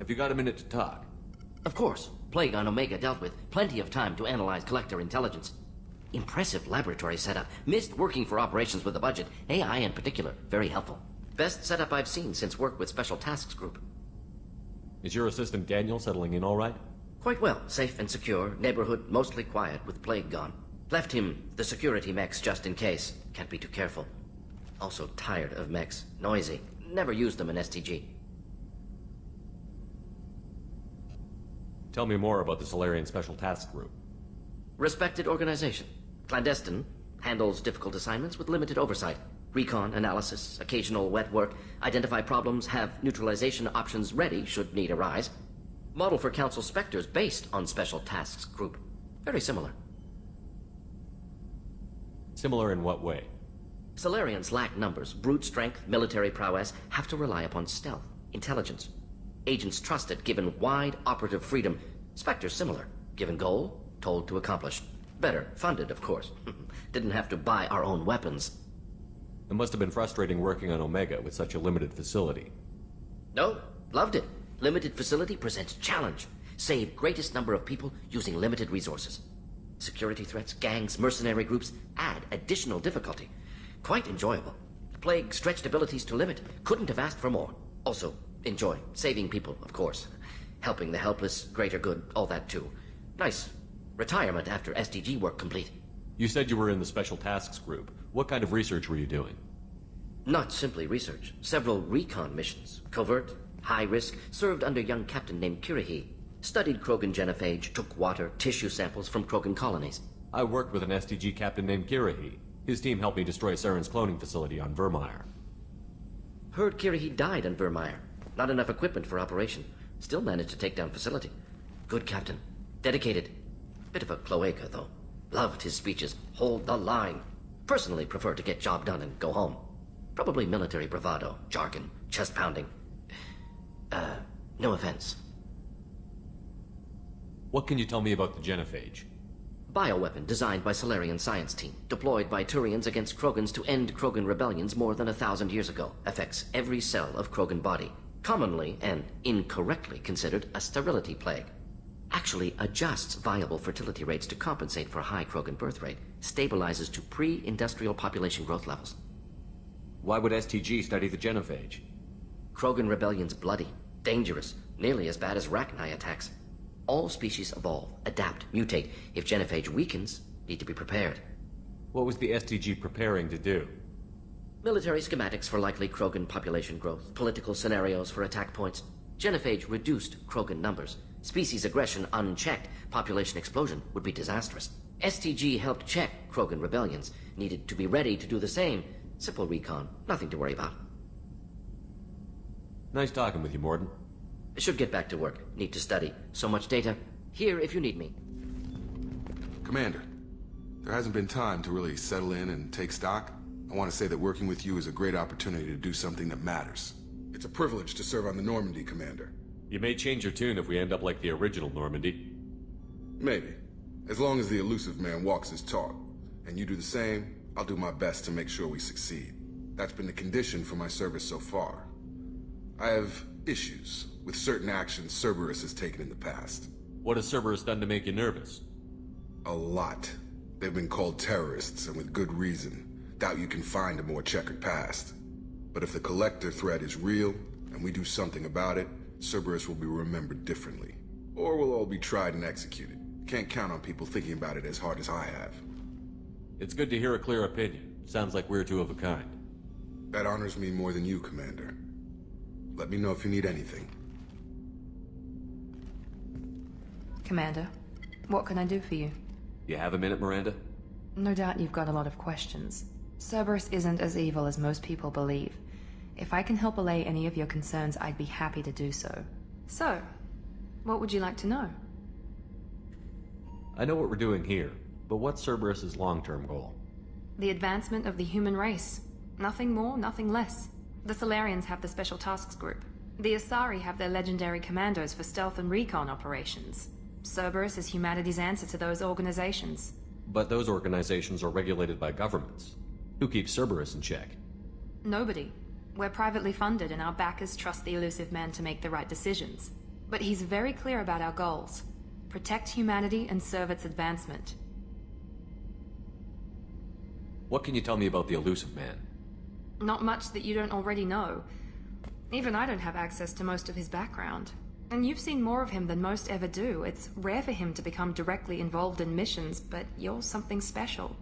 Have you got a minute to talk? Of course. Plague on Omega dealt with. Plenty of time to analyze Collector intelligence. Impressive laboratory setup. Missed working for operations with a budget. AI in particular. Very helpful. Best setup I've seen since work with Special Tasks Group. Is your assistant Daniel settling in all right? Quite well. Safe and secure. Neighborhood mostly quiet with Plague gone. Left him the security mechs just in case. Can't be too careful. Also tired of mechs. Noisy. Never used them in STG. Tell me more about the Salarian Special Task Group. Respected organization. Clandestine. Handles difficult assignments with limited oversight. Recon, analysis, occasional wet work. Identify problems, have neutralization options ready should need arise. Model for Council Spectres based on Special Tasks Group. Very similar. Similar in what way? Salarians lack numbers, brute strength, military prowess, have to rely upon stealth, intelligence. Agents trusted, given wide operative freedom. Spectres similar, given goal, told to accomplish. Better, funded, of course. Didn't have to buy our own weapons. It must have been frustrating working on Omega with such a limited facility. No, loved it. Limited facility presents challenge. Save greatest number of people using limited resources. Security threats, gangs, mercenary groups add additional difficulty. Quite enjoyable. Plague stretched abilities to limit. Couldn't have asked for more. Also, enjoy. Saving people, of course. Helping the helpless, greater good, all that too. Nice. Retirement after SDG work complete. You said you were in the Special Tasks Group. What kind of research were you doing? Not simply research. Several recon missions. Covert, high risk, served under young captain named Kirihi. Studied Krogan genophage, took water, tissue samples from Krogan colonies. I worked with an STG captain named Kirihi. His team helped me destroy Saren's cloning facility on Vermeer. Heard Kirihi died on Vermeer. Not enough equipment for operation. Still managed to take down facility. Good captain. Dedicated. Bit of a cloaca, though. Loved his speeches. Hold the line. Personally prefer to get job done and go home. Probably military bravado, jargon, chest pounding. No offense. What can you tell me about the genophage? Bioweapon designed by Salarian science team, deployed by Turians against Krogans to end Krogan rebellions more than 1,000 years ago. Affects every cell of Krogan body. Commonly and incorrectly considered a sterility plague. Actually adjusts viable fertility rates to compensate for high Krogan birth rate. Stabilizes to pre-industrial population growth levels. Why would STG study the genophage? Krogan rebellion's bloody, dangerous, nearly as bad as Rachni attacks. All species evolve, adapt, mutate. If genophage weakens, need to be prepared. What was the STG preparing to do? Military schematics for likely Krogan population growth, political scenarios for attack points. Genophage reduced Krogan numbers. Species aggression unchecked, population explosion would be disastrous. STG helped check Krogan rebellions, needed to be ready to do the same. Simple recon, nothing to worry about. Nice talking with you, Mordin. Should get back to work. Need to study. So much data. Here if you need me. Commander, there hasn't been time to really settle in and take stock. I want to say that working with you is a great opportunity to do something that matters. It's a privilege to serve on the Normandy, Commander. You may change your tune if we end up like the original Normandy. Maybe. As long as the elusive man walks his talk. And you do the same, I'll do my best to make sure we succeed. That's been the condition for my service so far. I have issues with certain actions Cerberus has taken in the past. What has Cerberus done to make you nervous? A lot. They've been called terrorists, and with good reason. Doubt you can find a more checkered past. But if the Collector threat is real, and we do something about it, Cerberus will be remembered differently. Or we'll all be tried and executed. Can't count on people thinking about it as hard as I have. It's good to hear a clear opinion. Sounds like we're two of a kind. That honors me more than you, Commander. Let me know if you need anything. Commander, what can I do for you? You have a minute, Miranda? No doubt you've got a lot of questions. Cerberus isn't as evil as most people believe. If I can help allay any of your concerns, I'd be happy to do so. So, what would you like to know? I know what we're doing here, but what's Cerberus's long-term goal? The advancement of the human race. Nothing more, nothing less. The Salarians have the Special Tasks Group. The Asari have their legendary commandos for stealth and recon operations. Cerberus is humanity's answer to those organizations. But those organizations are regulated by governments. Who keeps Cerberus in check? Nobody. We're privately funded and our backers trust the elusive man to make the right decisions. But he's very clear about our goals. Protect humanity and serve its advancement. What can you tell me about the Elusive Man? Not much that you don't already know. Even I don't have access to most of his background. And you've seen more of him than most ever do. It's rare for him to become directly involved in missions, but you're something special.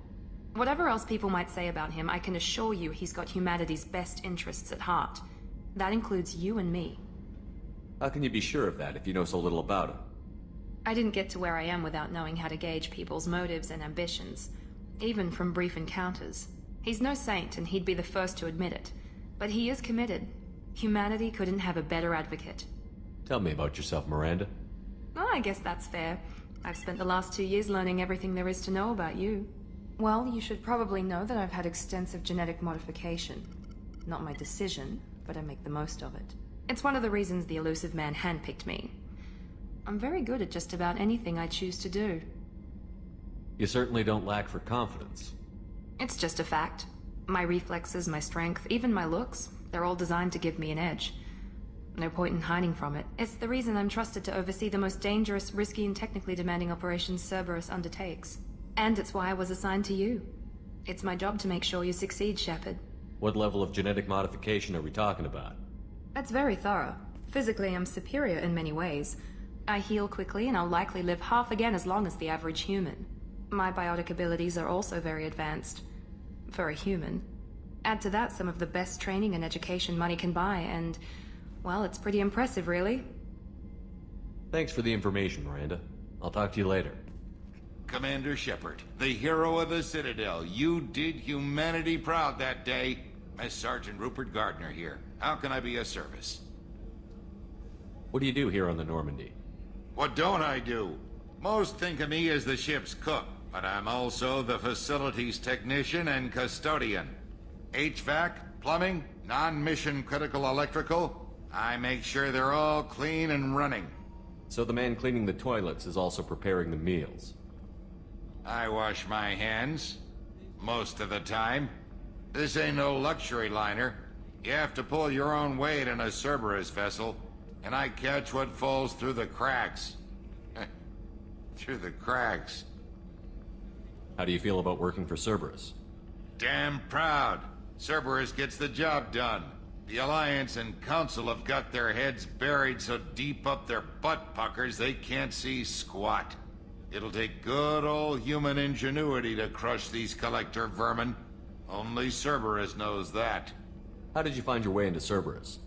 Whatever else people might say about him, I can assure you he's got humanity's best interests at heart. That includes you and me. How can you be sure of that if you know so little about him? I didn't get to where I am without knowing how to gauge people's motives and ambitions, even from brief encounters. He's no saint, and he'd be the first to admit it. But he is committed. Humanity couldn't have a better advocate. Tell me about yourself, Miranda. Oh, I guess that's fair. I've spent the last 2 years learning everything there is to know about you. Well, you should probably know that I've had extensive genetic modification. Not my decision, but I make the most of it. It's one of the reasons the Elusive Man handpicked me. I'm very good at just about anything I choose to do. You certainly don't lack for confidence. It's just a fact. My reflexes, my strength, even my looks, they're all designed to give me an edge. No point in hiding from it. It's the reason I'm trusted to oversee the most dangerous, risky, and technically demanding operations Cerberus undertakes. And it's why I was assigned to you. It's my job to make sure you succeed, Shepard. What level of genetic modification are we talking about? That's very thorough. Physically, I'm superior in many ways. I heal quickly, and I'll likely live half again as long as the average human. My biotic abilities are also very advanced. For a human. Add to that some of the best training and education money can buy, and... well, it's pretty impressive, really. Thanks for the information, Miranda. I'll talk to you later. Commander Shepard, the hero of the Citadel. You did humanity proud that day. Master Sergeant Rupert Gardner here. How can I be of service? What do you do here on the Normandy? What don't I do? Most think of me as the ship's cook, but I'm also the facilities technician and custodian. HVAC, plumbing, non-mission critical electrical. I make sure they're all clean and running. So the man cleaning the toilets is also preparing the meals. I wash my hands. Most of the time. This ain't no luxury liner. You have to pull your own weight in a Cerberus vessel, and I catch what falls through the cracks. Through the cracks. How do you feel about working for Cerberus? Damn proud. Cerberus gets the job done. The Alliance and Council have got their heads buried so deep up their butt puckers they can't see squat. It'll take good old human ingenuity to crush these collector vermin. Only Cerberus knows that. How did you find your way into Cerberus?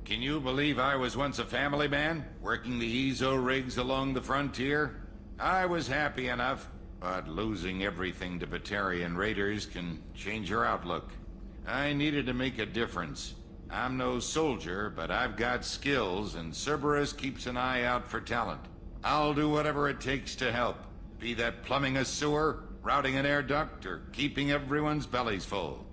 Can you believe I was once a family man, working the Ezo rigs along the frontier? I was happy enough, but losing everything to Batarian raiders can change your outlook. I needed to make a difference. I'm no soldier, but I've got skills, and Cerberus keeps an eye out for talent. I'll do whatever it takes to help, be that plumbing a sewer, routing an air duct, or keeping everyone's bellies full.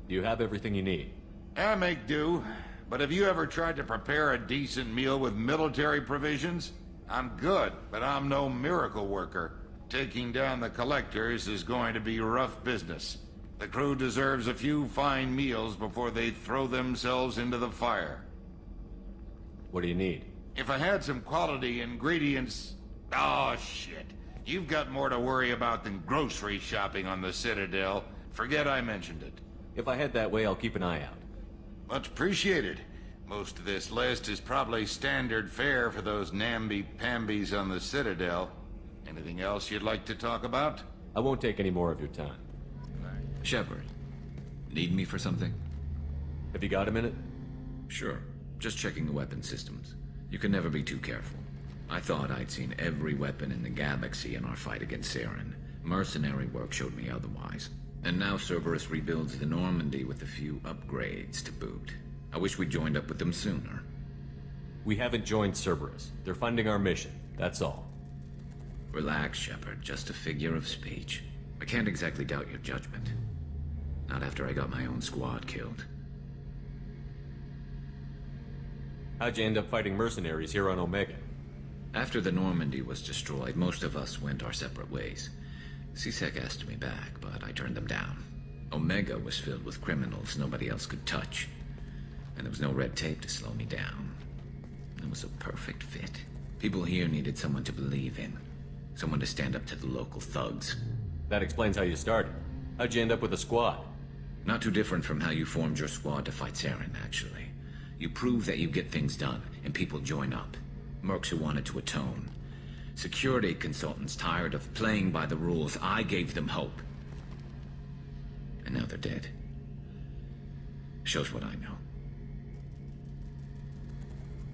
Do you have everything you need? I make do, but have you ever tried to prepare a decent meal with military provisions? I'm good, but I'm no miracle worker. Taking down the collectors is going to be rough business. The crew deserves a few fine meals before they throw themselves into the fire. What do you need? If I had some quality ingredients... Oh, shit. You've got more to worry about than grocery shopping on the Citadel. Forget I mentioned it. If I head that way, I'll keep an eye out. Much appreciated. Most of this list is probably standard fare for those namby-pambies on the Citadel. Anything else you'd like to talk about? I won't take any more of your time. Shepard, need me for something? Have you got a minute? Sure. Just checking the weapon systems. You can never be too careful. I thought I'd seen every weapon in the galaxy in our fight against Saren. Mercenary work showed me otherwise. And now Cerberus rebuilds the Normandy with a few upgrades to boot. I wish we'd joined up with them sooner. We haven't joined Cerberus. They're funding our mission, that's all. Relax, Shepard. Just a figure of speech. I can't exactly doubt your judgment. Not after I got my own squad killed. How'd you end up fighting mercenaries here on Omega? After the Normandy was destroyed, most of us went our separate ways. C-Sec asked me back, but I turned them down. Omega was filled with criminals nobody else could touch. And there was no red tape to slow me down. It was a perfect fit. People here needed someone to believe in. Someone to stand up to the local thugs. That explains how you started. How'd you end up with a squad? Not too different from how you formed your squad to fight Saren, actually. You prove that you get things done, and people join up. Mercs who wanted to atone. Security consultants tired of playing by the rules. I gave them hope. And now they're dead. Shows what I know.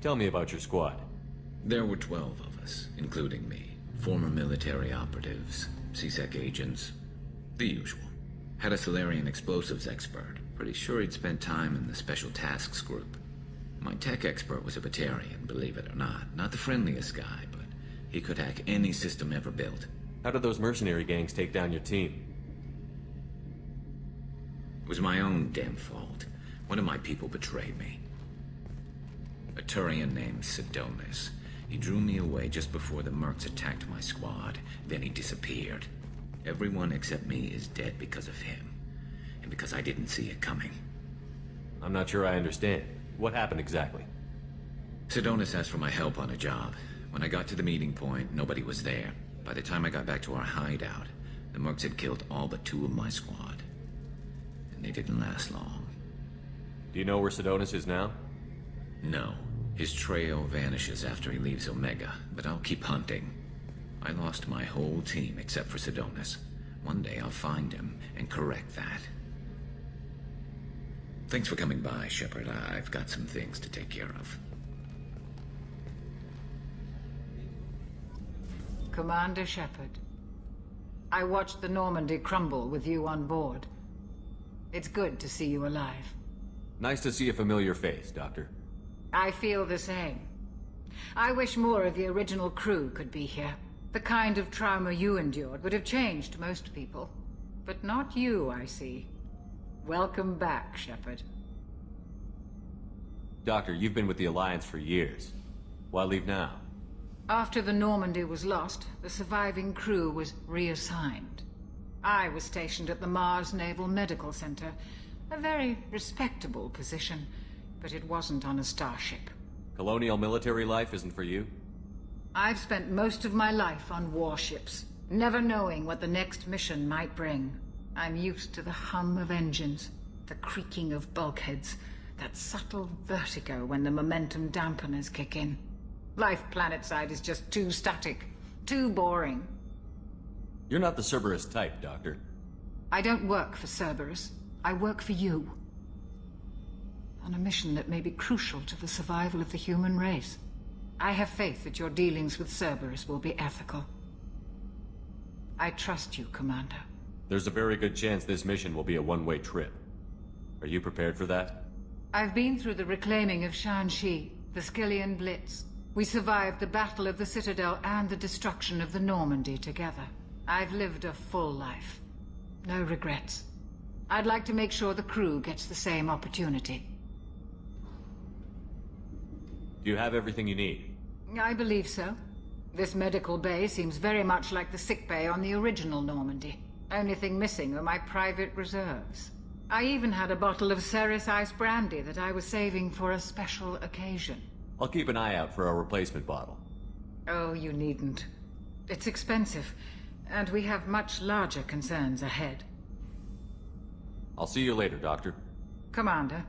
Tell me about your squad. There were 12 of us, including me. Former military operatives, CSEC agents, the usual. Had a Solarian explosives expert. Pretty sure he'd spent time in the Special Tasks Group. My tech expert was a Batarian, believe it or not. Not the friendliest guy, but he could hack any system ever built. How did those mercenary gangs take down your team? It was my own damn fault. One of my people betrayed me. A Turian named Sidonis. He drew me away just before the Mercs attacked my squad. Then he disappeared. Everyone except me is dead because of him. And because I didn't see it coming. I'm not sure I understand. What happened exactly? Sidonis asked for my help on a job. When I got to the meeting point, nobody was there. By the time I got back to our hideout, the Mercs had killed all but 2 of my squad. And they didn't last long. Do you know where Sidonis is now? No. His trail vanishes after he leaves Omega, but I'll keep hunting. I lost my whole team except for Sidonis. One day I'll find him and correct that. Thanks for coming by, Shepard. I've got some things to take care of. Commander Shepard, I watched the Normandy crumble with you on board. It's good to see you alive. Nice to see a familiar face, Doctor. I feel the same. I wish more of the original crew could be here. The kind of trauma you endured would have changed most people. But not you, I see. Welcome back, Shepard. Doctor, you've been with the Alliance for years. Why leave now? After the Normandy was lost, the surviving crew was reassigned. I was stationed at the Mars Naval Medical Center, a very respectable position, but it wasn't on a starship. Colonial military life isn't for you? I've spent most of my life on warships, never knowing what the next mission might bring. I'm used to the hum of engines, the creaking of bulkheads, that subtle vertigo when the momentum dampeners kick in. Life planetside is just too static, too boring. You're not the Cerberus type, Doctor. I don't work for Cerberus. I work for you. On a mission that may be crucial to the survival of the human race. I have faith that your dealings with Cerberus will be ethical. I trust you, Commander. There's a very good chance this mission will be a one-way trip. Are you prepared for that? I've been through the reclaiming of Shanxi, the Skillian Blitz. We survived the Battle of the Citadel and the destruction of the Normandy together. I've lived a full life. No regrets. I'd like to make sure the crew gets the same opportunity. Do you have everything you need? I believe so. This medical bay seems very much like the sick bay on the original Normandy. Only thing missing are my private reserves. I even had a bottle of Ceres Ice brandy that I was saving for a special occasion. I'll keep an eye out for a replacement bottle. Oh, you needn't. It's expensive, and we have much larger concerns ahead. I'll see you later, Doctor. Commander.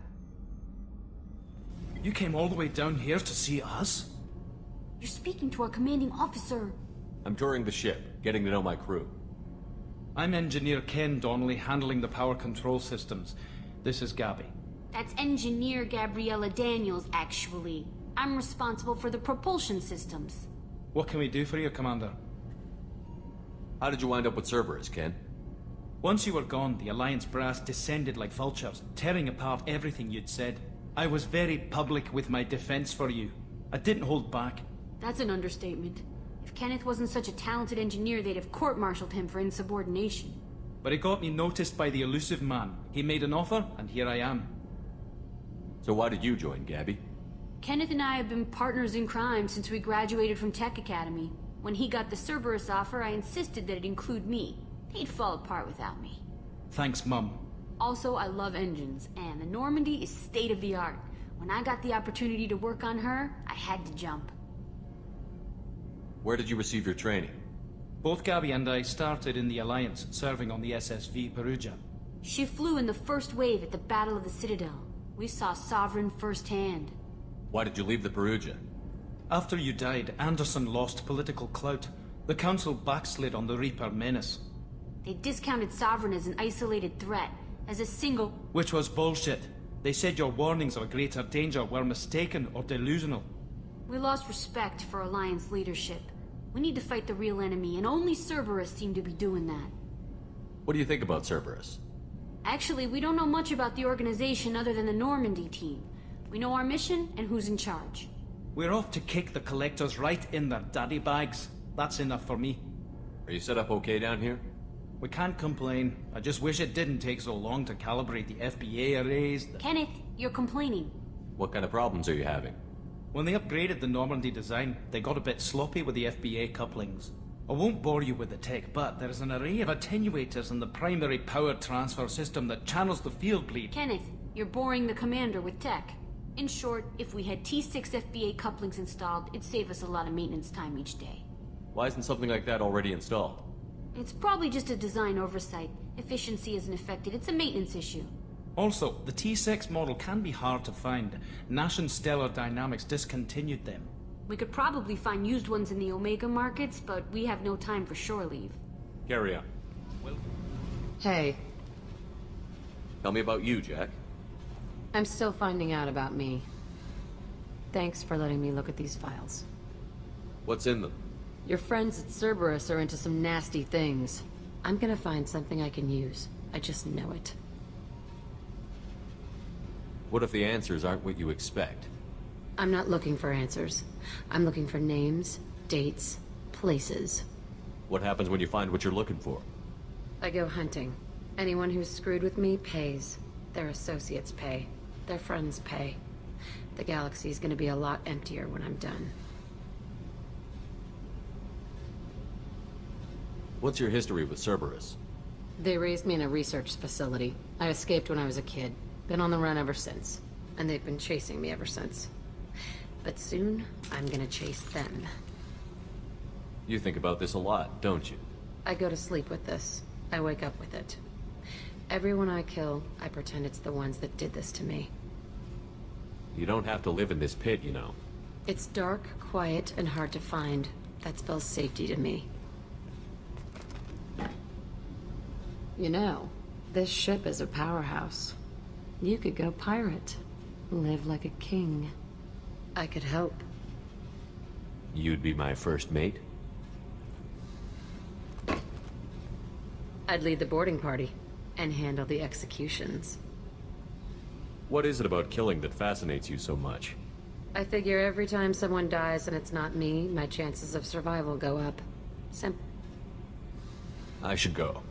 You came all the way down here to see us? You're speaking to our commanding officer. I'm touring the ship, getting to know my crew. I'm Engineer Ken Donnelly, handling the power control systems. This is Gabby. That's Engineer Gabriella Daniels, actually. I'm responsible for the propulsion systems. What can we do for you, Commander? How did you wind up with Cerberus, Ken? Once you were gone, the Alliance brass descended like vultures, tearing apart everything you'd said. I was very public with my defense for you. I didn't hold back. That's an understatement. If Kenneth wasn't such a talented engineer, they'd have court-martialed him for insubordination. But it got me noticed by the elusive man. He made an offer, and here I am. So why did you join, Gabby? Kenneth and I have been partners in crime since we graduated from Tech Academy. When he got the Cerberus offer, I insisted that it include me. They'd fall apart without me. Thanks, Mum. Also, I love engines, and the Normandy is state-of-the-art. When I got the opportunity to work on her, I had to jump. Where did you receive your training? Both Gabby and I started in the Alliance, serving on the SSV Perugia. She flew in the first wave at the Battle of the Citadel. We saw Sovereign firsthand. Why did you leave the Perugia? After you died, Anderson lost political clout. The Council backslid on the Reaper menace. They discounted Sovereign as an isolated threat, as a single... Which was bullshit. They said your warnings of a greater danger were mistaken or delusional. We lost respect for Alliance leadership. We need to fight the real enemy, and only Cerberus seemed to be doing that. What do you think about Cerberus? Actually, we don't know much about the organization other than the Normandy team. We know our mission and who's in charge. We're off to kick the Collectors right in their daddy bags. That's enough for me. Are you set up okay down here? We can't complain. I just wish it didn't take so long to calibrate the FBA arrays. Kenneth, you're complaining. What kind of problems are you having? When they upgraded the Normandy design, they got a bit sloppy with the FBA couplings. I won't bore you with the tech, but there is an array of attenuators in the primary power transfer system that channels the field bleed. Kenneth, you're boring the commander with tech. In short, if we had T6 FBA couplings installed, it'd save us a lot of maintenance time each day. Why isn't something like that already installed? It's probably just a design oversight. Efficiency isn't affected, it's a maintenance issue. Also, the T6 model can be hard to find. Nash and Stellar Dynamics discontinued them. We could probably find used ones in the Omega markets, but we have no time for shore leave. Carry on. Hey, Tell me about you, Jack. I'm still finding out about me. Thanks for letting me look at these files. What's in them? Your friends at Cerberus are into some nasty things. I'm gonna find something I can use. I just know it. What if the answers aren't what you expect? I'm not looking for answers. I'm looking for names, dates, places. What happens when you find what you're looking for? I go hunting. Anyone who's screwed with me pays. Their associates pay. Their friends pay. The galaxy's gonna be a lot emptier when I'm done. What's your history with Cerberus? They raised me in a research facility. I escaped when I was a kid. Been on the run ever since. And they've been chasing me ever since. But soon, I'm gonna chase them. You think about this a lot, don't you? I go to sleep with this. I wake up with it. Everyone I kill, I pretend it's the ones that did this to me. You don't have to live in this pit, you know. It's dark, quiet, and hard to find. That spells safety to me. You know, this ship is a powerhouse. You could go pirate. Live like a king. I could help. You'd be my first mate? I'd lead the boarding party. And handle the executions. What is it about killing that fascinates you so much? I figure every time someone dies and it's not me, my chances of survival go up. I should go.